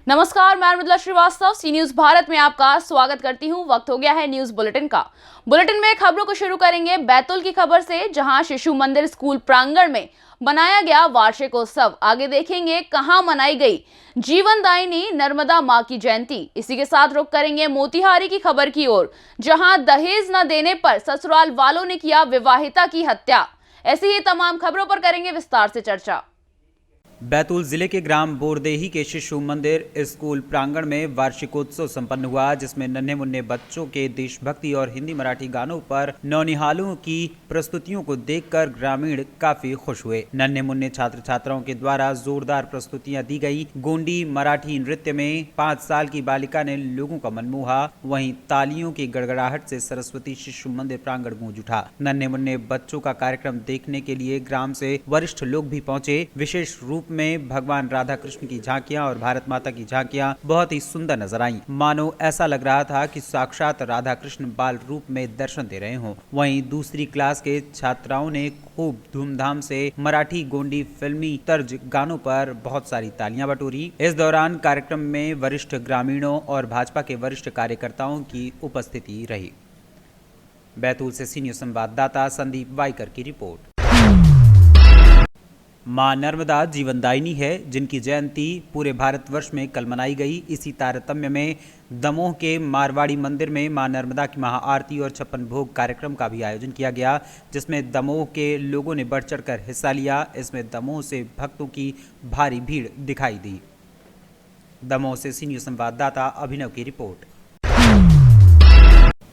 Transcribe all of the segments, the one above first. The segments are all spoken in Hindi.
नमस्कार, मैं मृदुला श्रीवास्तव सी न्यूज भारत में आपका स्वागत करती हूं। वक्त हो गया है न्यूज बुलेटिन का। बुलेटिन में खबरों को शुरू करेंगे बैतूल की खबर से, जहां शिशु मंदिर स्कूल प्रांगण में मनाया गया वार्षिकोत्सव। आगे देखेंगे कहां मनाई गई जीवनदायिनी नर्मदा मां की जयंती। इसी के साथ रुख करेंगे मोतिहारी की खबर की ओर, जहां दहेज न देने पर ससुराल वालों ने किया विवाहिता की हत्या। ऐसी ही तमाम खबरों पर करेंगे विस्तार से चर्चा। बैतूल जिले के ग्राम बोरदेही के शिशु मंदिर स्कूल प्रांगण में वार्षिकोत्सव संपन्न हुआ, जिसमें नन्हे मुन्ने बच्चों के देशभक्ति और हिंदी मराठी गानों पर नौनिहालों की प्रस्तुतियों को देखकर ग्रामीण काफी खुश हुए। नन्हे मुन्ने छात्र छात्राओं के द्वारा जोरदार प्रस्तुतियां दी गई। गोंडी मराठी नृत्य में 5 साल की बालिका ने लोगों का मन मोहा। वहीं तालियों की गड़गड़ाहट से सरस्वती शिशु मंदिर प्रांगण गूंज उठा। नन्हे मुन्ने बच्चों का कार्यक्रम देखने के लिए ग्राम से वरिष्ठ लोग भी पहुंचे। विशेष रूप में भगवान राधा कृष्ण की झांकियां और भारत माता की झांकियां बहुत ही सुंदर नजर आईं। मानो ऐसा लग रहा था कि साक्षात राधा कृष्ण बाल रूप में दर्शन दे रहे हों। वहीं दूसरी क्लास के छात्राओं ने खूब धूमधाम से मराठी गोंडी फिल्मी तर्ज गानों पर बहुत सारी तालियां बटोरी। इस दौरान कार्यक्रम में वरिष्ठ ग्रामीणों और भाजपा के वरिष्ठ कार्यकर्ताओं की उपस्थिति रही। बैतूल से सीनियर संवाददाता संदीप वाइकर की रिपोर्ट। मां नर्मदा जीवनदायिनी है, जिनकी जयंती पूरे भारतवर्ष में कल मनाई गई। इसी तारतम्य में दमोह के मारवाड़ी मंदिर में मां नर्मदा की महाआरती और 56 भोग कार्यक्रम का भी आयोजन किया गया, जिसमें दमोह के लोगों ने बढ़ चढ़कर हिस्सा लिया। इसमें दमोह से भक्तों की भारी भीड़ दिखाई दी। दमोह से सीनियर संवाददाता अभिनव की रिपोर्ट।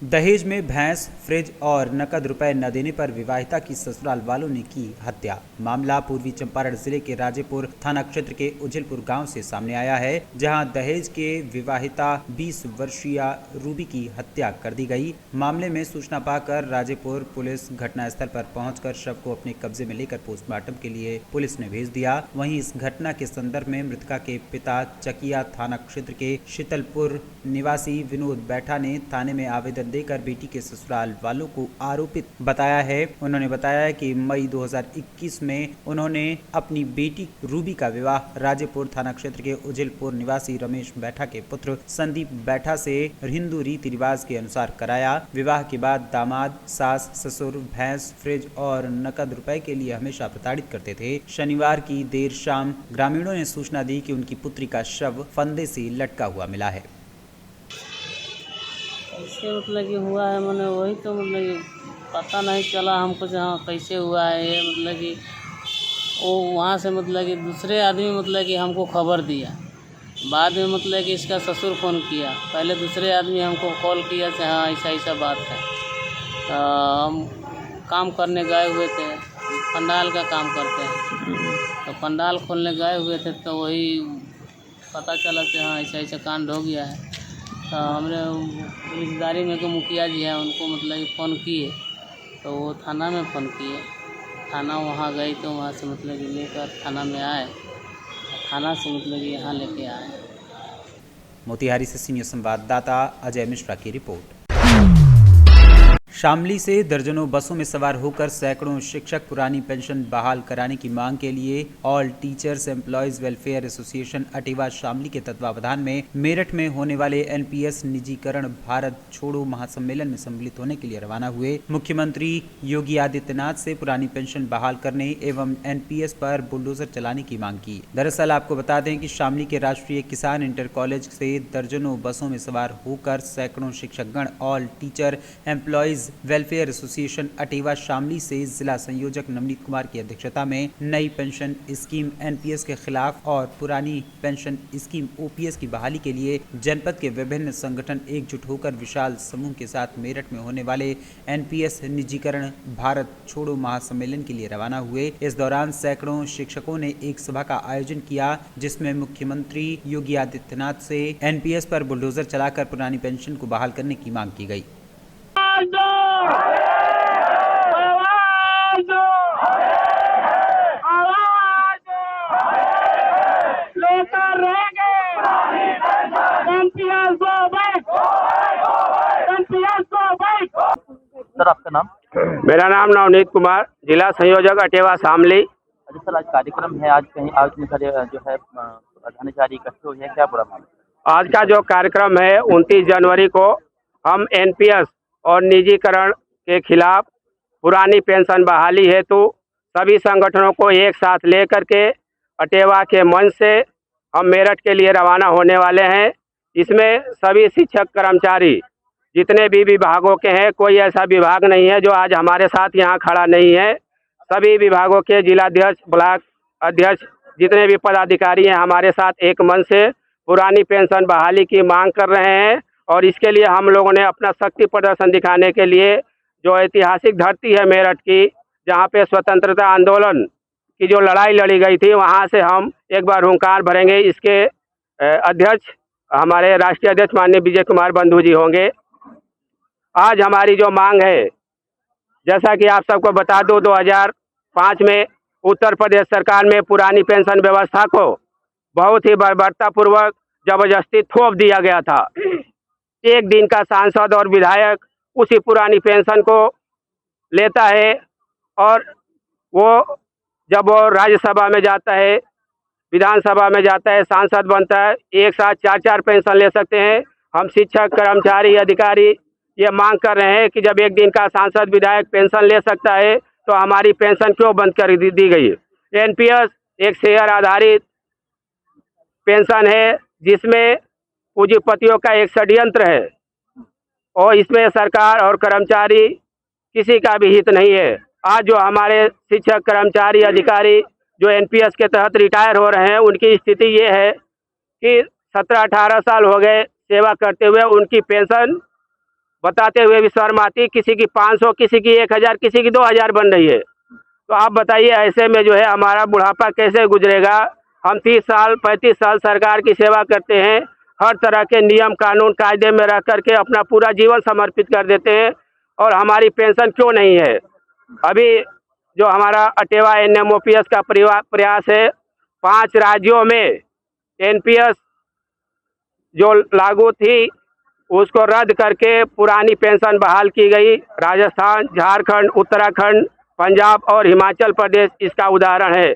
दहेज में भैंस, फ्रिज और नकद रुपए न देने पर विवाहिता की ससुराल वालों ने की हत्या। मामला पूर्वी चंपारण जिले के राजेपुर थाना क्षेत्र के उजिलपुर गांव से सामने आया है, जहां दहेज के विवाहिता 20 वर्षीय रूबी की हत्या कर दी गई। मामले में सूचना पाकर राजेपुर पुलिस घटनास्थल पर पहुंचकर शव को अपने कब्जे में लेकर पोस्टमार्टम के लिए पुलिस ने भेज दिया। वहीं इस घटना के संदर्भ में मृतका के पिता चकिया थाना क्षेत्र के शीतलपुर निवासी विनोद बैठा ने थाने में आवेदन देकर बेटी के ससुराल वालों को आरोपित बताया है। उन्होंने बताया कि मई 2021 में उन्होंने अपनी बेटी रूबी का विवाह राजेपुर थाना क्षेत्र के उजिलपुर निवासी रमेश बैठा के पुत्र संदीप बैठा से हिंदू रीति रिवाज के अनुसार कराया। विवाह के बाद दामाद, सास, ससुर भैंस, फ्रिज और नकद रुपए के लिए हमेशा प्रताड़ित करते थे। शनिवार की देर शाम ग्रामीणों ने सूचना दी कि उनकी पुत्री का शव फंदे से लटका हुआ मिला है। कैसे मतलब कि हुआ है, मैंने वही तो मतलब कि पता नहीं चला हमको जहाँ कैसे हुआ है ये। मतलब कि वो वहाँ से मतलब कि दूसरे आदमी मतलब कि हमको खबर दिया। बाद में मतलब कि इसका ससुर फ़ोन किया। पहले दूसरे आदमी हमको कॉल किया कि हाँ ऐसा ऐसा बात है। तो हम काम करने गए हुए थे, पंडाल का काम करते हैं, तो पंडाल खोलने गए हुए थे, तो वही पता चला कि हाँ ऐसा ऐसा कांड हो गया है। तो हमने रिश्तेदारी में जो मुखिया जी हैं उनको मतलब कि फ़ोन किए, तो वो थाना में फ़ोन किए। थाना वहाँ गई तो वहाँ से मतलब कि लेकर थाना में आए, थाना से मतलब कि यहाँ लेके आए। मोतिहारी से सीनियर संवाददाता अजय मिश्रा की रिपोर्ट। शामली से दर्जनों बसों में सवार होकर सैकड़ों शिक्षक पुरानी पेंशन बहाल कराने की मांग के लिए all teachers employees welfare association अटेवा शामली के तत्वावधान में मेरठ में होने वाले एनपीएस निजीकरण भारत छोड़ो महासम्मेलन में सम्मिलित होने के लिए रवाना हुए। मुख्यमंत्री योगी आदित्यनाथ से पुरानी पेंशन बहाल करने एवं एनपीएस पर बुलडोजर चलाने की मांग की। दरअसल आपको बता दें कि शामली के राष्ट्रीय किसान इंटर कॉलेज से दर्जनों बसों में सवार होकर सैकड़ों शिक्षकगण all teacher employees welfare association अटेवा शामली से जिला संयोजक नवनीत कुमार की अध्यक्षता में नई पेंशन स्कीम एनपीएस के खिलाफ और पुरानी पेंशन स्कीम ओपीएस की बहाली के लिए जनपद के विभिन्न संगठन एकजुट होकर विशाल समूह के साथ मेरठ में होने वाले एनपीएस निजीकरण भारत छोड़ो महासम्मेलन के लिए रवाना हुए। इस दौरान सैकड़ों शिक्षकों ने एक सभा का आयोजन किया, जिसमें मुख्यमंत्री योगी आदित्यनाथ से एनपीएस पर बुलडोजर चलाकर पुरानी पेंशन को बहाल करने की मांग की गई। सर आपका नाम? मेरा नाम नवनीत कुमार, जिला संयोजक अटेवा शामली। अच्छा सर, आज कार्यक्रम है, आज कहीं आज इतने सारे जो है कर्मचारी इकट्ठे हुए हैं, क्या पूरा मामला? आज का जो कार्यक्रम है 29 जनवरी को हम एनपीएस और निजीकरण के खिलाफ पुरानी पेंशन बहाली हेतु सभी संगठनों को एक साथ लेकर के अटेवा के मंच से हम मेरठ के लिए रवाना होने वाले हैं। इसमें सभी शिक्षक कर्मचारी जितने भी विभागों के हैं, कोई ऐसा विभाग नहीं है जो आज हमारे साथ यहाँ खड़ा नहीं है। सभी विभागों के जिलाध्यक्ष, ब्लॉक अध्यक्ष, जितने भी पदाधिकारी हैं हमारे साथ एक मन से पुरानी पेंशन बहाली की मांग कर रहे हैं। और इसके लिए हम लोगों ने अपना शक्ति प्रदर्शन दिखाने के लिए जो ऐतिहासिक धरती है मेरठ की, जहाँ पे स्वतंत्रता आंदोलन की जो लड़ाई लड़ी गई थी, वहाँ से हम एक बार हुंकार भरेंगे। इसके अध्यक्ष हमारे राष्ट्रीय अध्यक्ष माननीय विजय कुमार बंधु जी होंगे। आज हमारी जो मांग है, जैसा कि आप सबको बता दूं, 2005 में उत्तर प्रदेश सरकार में पुरानी पेंशन व्यवस्था को बहुत ही बर्बरतापूर्वक जबरदस्ती थोप दिया गया था। एक दिन का सांसद और विधायक उसी पुरानी पेंशन को लेता है और वो जब वो राज्यसभा में जाता है, विधानसभा में जाता है, सांसद बनता है, एक साथ 4-4 पेंशन ले सकते हैं। हम शिक्षक, कर्मचारी, अधिकारी ये मांग कर रहे हैं कि जब एक दिन का सांसद, विधायक पेंशन ले सकता है तो हमारी पेंशन क्यों बंद कर दी गई? एनपीएस एक शेयर आधारित पेंशन है जिसमें पूंजीपतियों का एक षड्यंत्र है और इसमें सरकार और कर्मचारी किसी का भी हित नहीं है। आज जो हमारे शिक्षक, कर्मचारी, अधिकारी जो एनपीएस के तहत रिटायर हो रहे हैं, उनकी स्थिति ये है कि 17-18 साल हो गए सेवा करते हुए, उनकी पेंशन बताते हुए भी शर्म आती, किसी की 500, किसी की 1000, किसी की 2000 बन रही है। तो आप बताइए ऐसे में जो है हमारा बुढ़ापा कैसे गुजरेगा? हम 30 साल 35 साल सरकार की सेवा करते हैं, हर तरह के नियम कानून कायदे में रह करके अपना पूरा जीवन समर्पित कर देते हैं और हमारी पेंशन क्यों नहीं है? अभी जो हमारा अटेवा एनएमओपीएस का प्रयास है, 5 राज्यों में एनपीएस जो लागू थी उसको रद्द करके पुरानी पेंशन बहाल की गई। राजस्थान, झारखंड, उत्तराखंड, पंजाब और हिमाचल प्रदेश इसका उदाहरण है।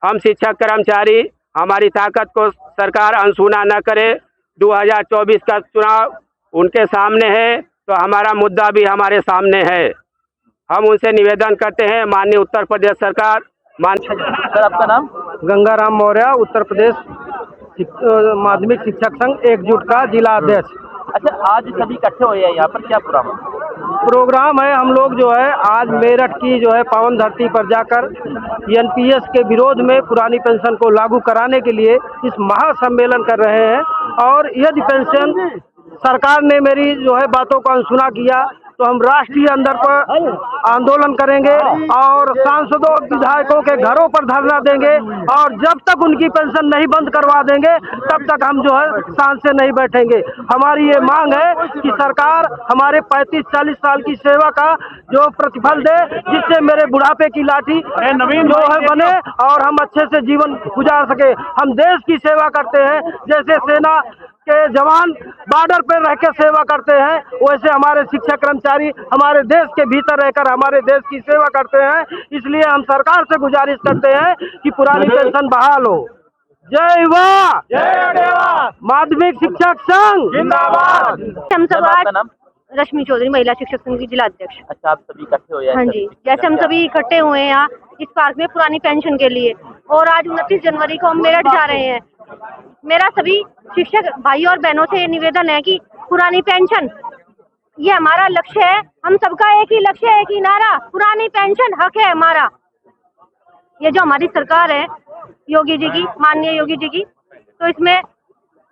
हम शिक्षक कर्मचारी, हमारी ताकत को सरकार अनसुना न करे। 2024 का चुनाव उनके सामने है तो हमारा मुद्दा भी हमारे सामने है। हम उनसे निवेदन करते हैं, माननीय उत्तर प्रदेश सरकार, सर आपका नाम? गंगाराम मौर्य, उत्तर प्रदेश माध्यमिक शिक्षक संघ एकजुट का जिला अध्यक्ष। अच्छा, आज सभी इकट्ठे हुए हैं यहाँ पर, क्या प्रोग्राम है? हम लोग जो है आज मेरठ की जो है पावन धरती पर जाकर एनपीएस के विरोध में पुरानी पेंशन को लागू कराने के लिए इस महासम्मेलन कर रहे हैं। और यदि पेंशन सरकार ने मेरी जो है बातों को अनसुना किया तो हम राष्ट्रीय अंदर पर आंदोलन करेंगे और सांसदों, विधायकों के घरों पर धरना देंगे और जब तक उनकी पेंशन नहीं बंद करवा देंगे तब तक हम जो है शांत से नहीं बैठेंगे। हमारी ये मांग है कि सरकार हमारे 35-40 साल की सेवा का जो प्रतिफल दे, जिससे मेरे बुढ़ापे की लाठी जो है बने और हम अच्छे से जीवन गुजार सके। हम देश की सेवा करते हैं, जैसे सेना के जवान बॉर्डर पर रह के सेवा करते हैं, वैसे हमारे शिक्षक कर्मचारी हमारे देश के भीतर रहकर हमारे देश की सेवा करते हैं। इसलिए हम सरकार से गुजारिश करते हैं कि पुरानी पेंशन बहाल हो। जय वाह, जय देवा, माध्यमिक शिक्षक संघ जिंदाबाद। हम सब आपका नाम? रश्मि चौधरी, महिला शिक्षक संघ की जिला अध्यक्ष। अच्छा, आप सभी इकट्ठे हुए हैं? हाँ जी, जैसे हम सभी इकट्ठे हुए हैं यहाँ इस पार्क में पुरानी पेंशन के लिए, और आज 29 जनवरी को हम मेरठ जा रहे हैं। मेरा सभी शिक्षक भाई और बहनों से ये निवेदन है कि पुरानी पेंशन ये हमारा लक्ष्य है, हम सबका एक ही लक्ष्य है, एक ही नारा, पुरानी पेंशन हक है हमारा। ये जो हमारी सरकार है योगी जी की, माननीय योगी जी की, तो इसमें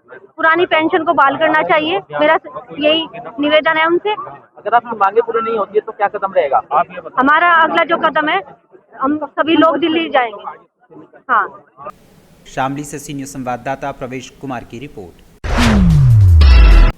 पुरानी पेंशन को बहाल करना चाहिए। मेरा यही निवेदन है उनसे। अगर आपकी मांगे पूरी नहीं होती है तो क्या कदम रहेगा? हमारा अगला जो कदम है, हम सभी लोग दिल्ली जाएंगे। हाँ। शामली से सीनियर संवाददाता प्रवेश कुमार की रिपोर्ट।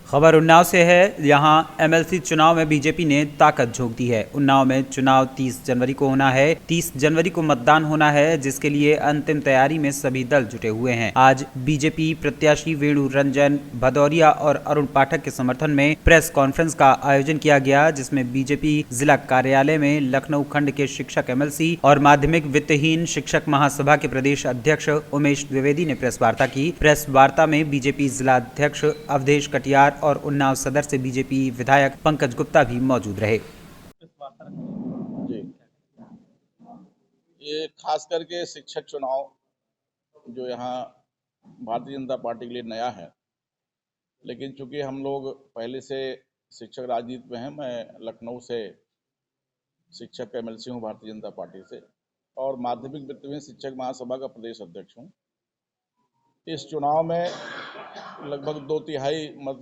खबर उन्नाव से है। यहाँ एमएलसी चुनाव में बीजेपी ने ताकत झोंक दी है। उन्नाव में चुनाव 30 जनवरी को होना है। 30 जनवरी को मतदान होना है, जिसके लिए अंतिम तैयारी में सभी दल जुटे हुए हैं। आज बीजेपी प्रत्याशी वेणु रंजन भदौरिया और अरुण पाठक के समर्थन में प्रेस कॉन्फ्रेंस का आयोजन किया गया, जिसमें बीजेपी जिला कार्यालय में लखनऊ खंड के शिक्षक एमएलसी और माध्यमिक वित्तहीन शिक्षक महासभा के प्रदेश अध्यक्ष उमेश द्विवेदी ने प्रेस वार्ता की। प्रेस वार्ता में बीजेपी जिला अध्यक्ष अवधेश कटियार और उन्नाव सदर से बीजेपी विधायक पंकज गुप्ता भी मौजूद रहे। जी, ये खास करके शिक्षक चुनाव जो यहाँ भारतीय जनता पार्टी के लिए नया है, लेकिन चूंकि हम लोग पहले से शिक्षक राजनीति में हैं, मैं लखनऊ से शिक्षक एमएलसी हूँ भारतीय जनता पार्टी से और माध्यमिक वित्तहीन शिक्षक महासभा का प्रदेश अध्यक्ष हूँ। इस चुनाव में लगभग 2/3 मत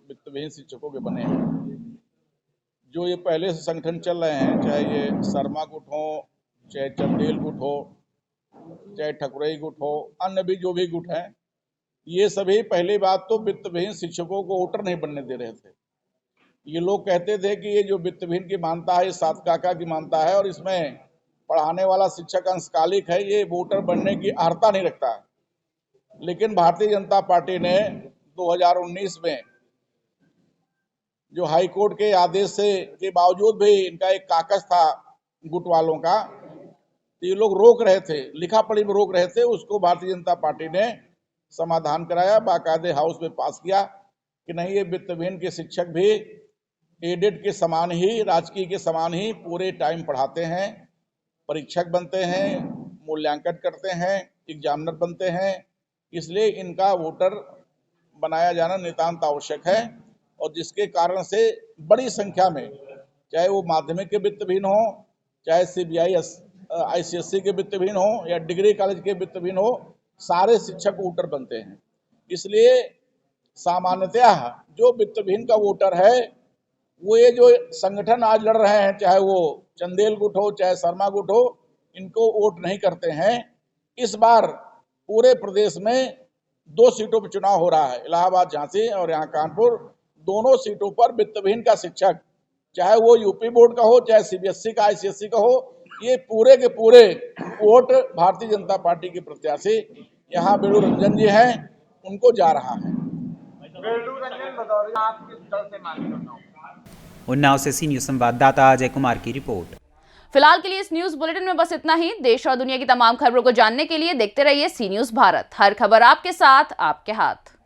वित्तहीन शिक्षकों के बने हैं। जो ये पहले से संगठन चल रहे हैं, चाहे ये शर्मा गुट हो, चाहे चंदेल गुट हो, चाहे ठकुरई गुट हो, अन्य भी जो भी गुट हैं, ये सभी पहली बात तो वित्तहीन शिक्षकों को वोटर नहीं बनने दे रहे थे। ये लोग कहते थे कि ये जो वित्तहीन की मानता है, ये सात काका की मानता है और इसमें पढ़ाने वाला शिक्षक अंशकालिक है, ये वोटर बनने की अर्हता नहीं रखता है। लेकिन भारतीय जनता पार्टी ने 2019 में जो हाई कोर्ट के आदेश से के बावजूद भी इनका एक कागज था गुट वालों का, तो ये लोग रोक रहे थे, लिखा पढ़ी में रोक रहे थे, उसको भारतीय जनता पार्टी ने समाधान कराया, बाकायदे हाउस में पास किया कि नहीं, ये वित्तहीन के शिक्षक भी एडेड के समान ही, राजकीय के समान ही पूरे टाइम पढ़ाते हैं, परीक्षक बनते हैं, मूल्यांकन करते हैं, एग्जामिनर बनते हैं, इसलिए इनका वोटर बनाया जाना नितांत आवश्यक है। और जिसके कारण से बड़ी संख्या में, चाहे वो माध्यमिक के वित्तहीन हो, चाहे सीबीआई आईसीएसई के वित्तहीन हो या डिग्री कॉलेज के वित्तहीन हो, सारे शिक्षक वोटर बनते हैं। इसलिए सामान्यतः जो वित्तहीन का वोटर है, वो ये जो संगठन आज लड़ रहे हैं, चाहे वो चंदेल गुट हो, चाहे शर्मा गुट हो, इनको वोट नहीं करते हैं। इस बार पूरे प्रदेश में 2 सीटों पर चुनाव हो रहा है, इलाहाबाद झांसी और यहाँ कानपुर, दोनों सीटों पर वित्तहीन का शिक्षक, चाहे वो यूपी बोर्ड का हो, चाहे सीबीएसई का आईसीएसई का हो, ये पूरे के पूरे वोट भारतीय जनता पार्टी के प्रत्याशी यहाँ वेणु रंजन जी हैं, उनको जा रहा है। उन्नाव से सी न्यूज संवाददाता अजय कुमार की रिपोर्ट। फिलहाल के लिए इस न्यूज बुलेटिन में बस इतना ही। देश और दुनिया की तमाम खबरों को जानने के लिए देखते रहिए सी न्यूज भारत। हर खबर आपके साथ, आपके हाथ।